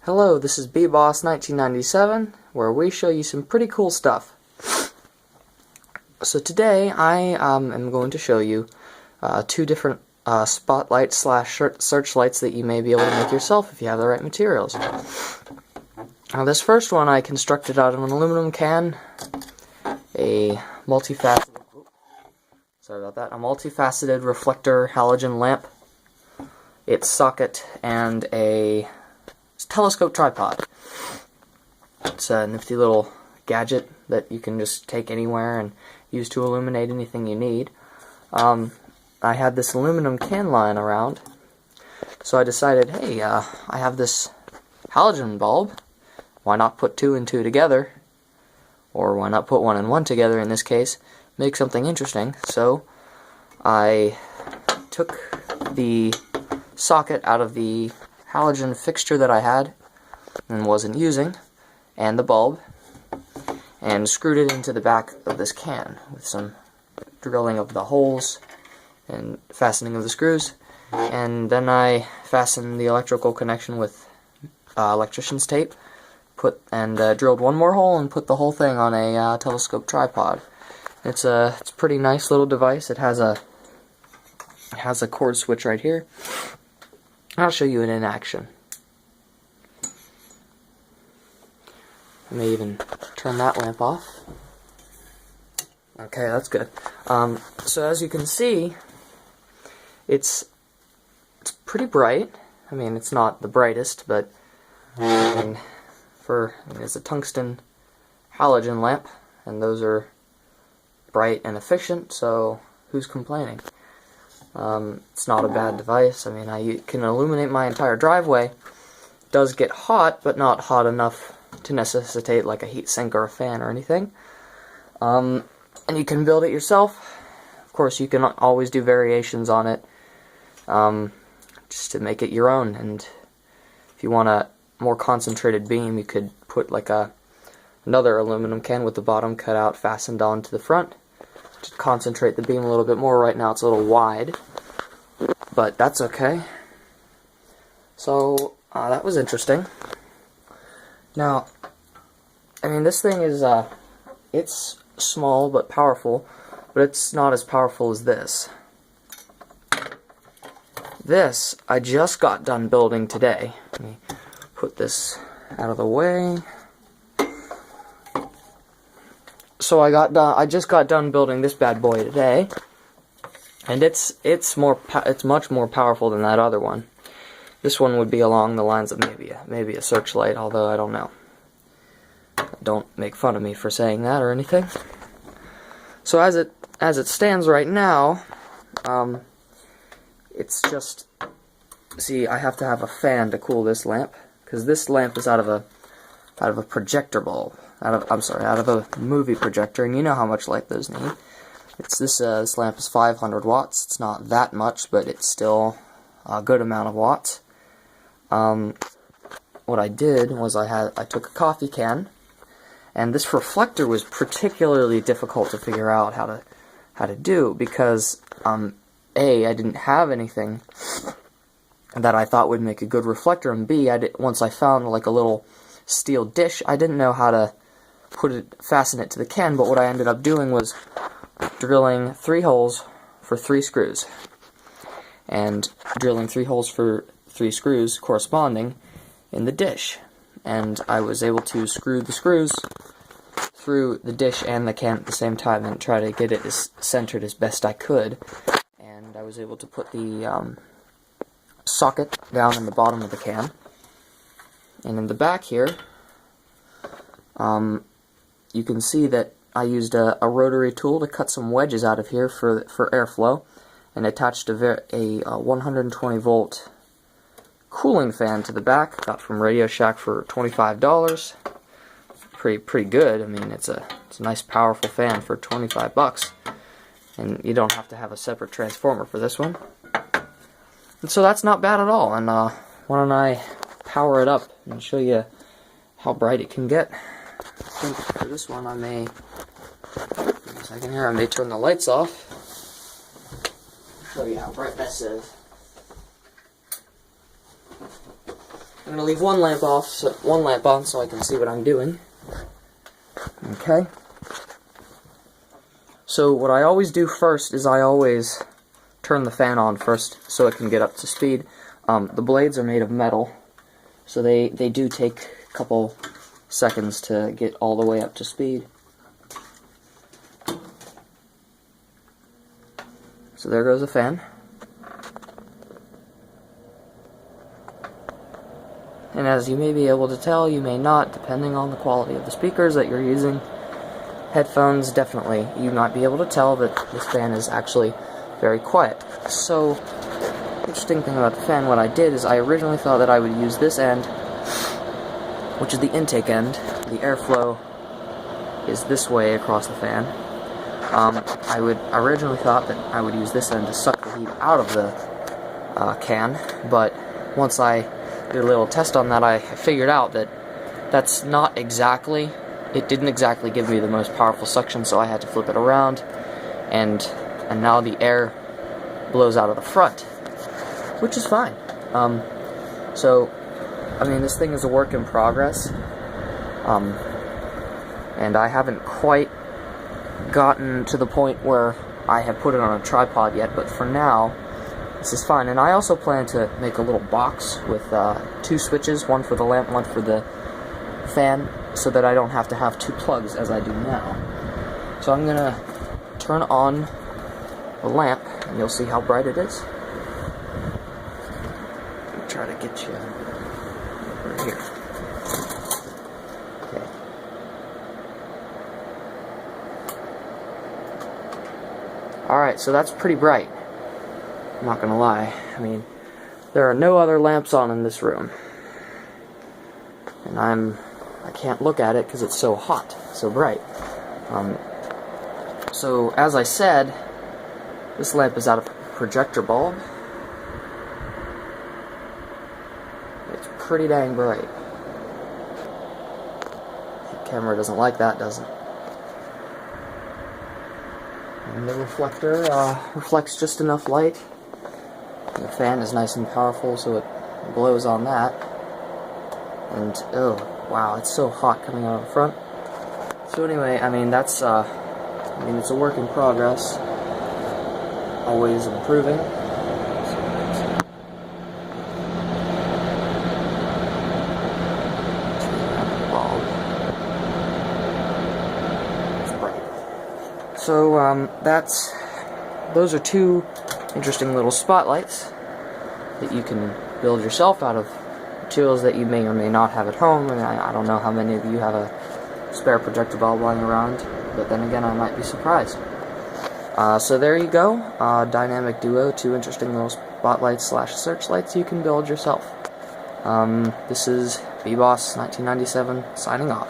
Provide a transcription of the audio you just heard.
Hello, this is BBoss1997, where we show you some pretty cool stuff. So today I am going to show you two different spotlight slash searchlights that you may be able to make yourself if you have the right materials. Now this first one I constructed out of an aluminum can, a multifaceted reflector halogen lamp, its socket, and a telescope tripod. It's a nifty little gadget that you can just take anywhere and use to illuminate anything you need. I had this aluminum can lying around, so I decided, hey, I have this halogen bulb, why not put two and two together, or why not put one and one together in this case, make something interesting. So I took the socket out of the halogen fixture that I had and wasn't using, and the bulb, and screwed it into the back of this can with some drilling of the holes and fastening of the screws, and then I fastened the electrical connection with electrician's tape, drilled one more hole and put the whole thing on a telescope tripod. It's a pretty nice little device. It has a cord switch right here. I'll show you it in action. I may even turn that lamp off. Okay, that's good. So as you can see, it's pretty bright. I mean, it's not the brightest, but it's a tungsten halogen lamp, and those are bright and efficient, so who's complaining? It's not a bad device. I mean, I can illuminate my entire driveway. It does get hot, but not hot enough to necessitate like a heat sink or a fan or anything. And you can build it yourself. Of course, you can always do variations on it, just to make it your own. And if you want a more concentrated beam, you could put like another aluminum can with the bottom cut out, fastened onto the front, to concentrate the beam a little bit more. Right now it's a little wide, but that's okay. So that was interesting. Now, I mean, this thing is it's small but powerful, but it's not as powerful as this. This I just got done building today. Let me put this out of the way. So I just got done building this bad boy today, and it's much more powerful than that other one. This one would be along the lines of maybe a searchlight, although I don't know. Don't make fun of me for saying that or anything. So as it stands right now, it's just, see, I have to have a fan to cool this lamp, because this lamp is out of a projector bulb. Out of a movie projector, and you know how much light those need. This lamp is 500 watts. It's not that much, but it's still a good amount of watts. What I did was I took a coffee can, and this reflector was particularly difficult to figure out how to do, because A, I didn't have anything that I thought would make a good reflector, and B, once I found like a little steel dish, I didn't know how to fasten it to the can. But what I ended up doing was drilling 3 holes for 3 screws, and drilling 3 holes for 3 screws corresponding in the dish, and I was able to screw the screws through the dish and the can at the same time and try to get it as centered as best I could. And I was able to put the socket down in the bottom of the can, and in the back here, you can see that I used a rotary tool to cut some wedges out of here for airflow, and attached a 120 volt cooling fan to the back. Got from Radio Shack for $25. Pretty good. I mean, it's a nice powerful fan for 25 bucks, and you don't have to have a separate transformer for this one. And so that's not bad at all. And why don't I power it up and show you how bright it can get. I think for this one I may, give me a second here, I may turn the lights off. Show you how bright this is. I'm gonna leave one lamp on so I can see what I'm doing. Okay. So what I always do first is I always turn the fan on first so it can get up to speed. The blades are made of metal, so they do take a couple seconds to get all the way up to speed. So there goes the fan. And as you may be able to tell, you may not, depending on the quality of the speakers that you're using. Headphones, definitely, you might be able to tell that this fan is actually very quiet. So, interesting thing about the fan, what I did is I originally thought that I would use this end, which is the intake end. The airflow is this way across the fan. I originally thought that I would use this end to suck the heat out of the can, but once I did a little test on that, I figured out that that's not exactly, it didn't exactly give me the most powerful suction, so I had to flip it around, and now the air blows out of the front, which is fine. So, I mean, this thing is a work in progress, and I haven't quite gotten to the point where I have put it on a tripod yet, but for now, this is fine. And I also plan to make a little box with 2 switches, one for the lamp, one for the fan, so that I don't have to have 2 plugs as I do now. So I'm gonna turn on the lamp, and you'll see how bright it is. Let me try to get you right here. Okay. Alright, so that's pretty bright. I'm not gonna lie. I mean, there are no other lamps on in this room. And I can't look at it because it's so hot, so bright. So, as I said, this lamp is out of projector bulb. It's pretty dang bright. The camera doesn't like that, does it? And the reflector reflects just enough light. The fan is nice and powerful, so it blows on that. And, oh, wow, it's so hot coming out of the front. So anyway, I mean, that's, it's a work in progress. Always improving. So, those are 2 interesting little spotlights that you can build yourself out of materials that you may or may not have at home. I mean, I don't know how many of you have a spare projector bulb lying around, but then again, I might be surprised. So there you go, Dynamic Duo, 2 interesting little spotlights / searchlights you can build yourself. This is BBoss 1997 signing off.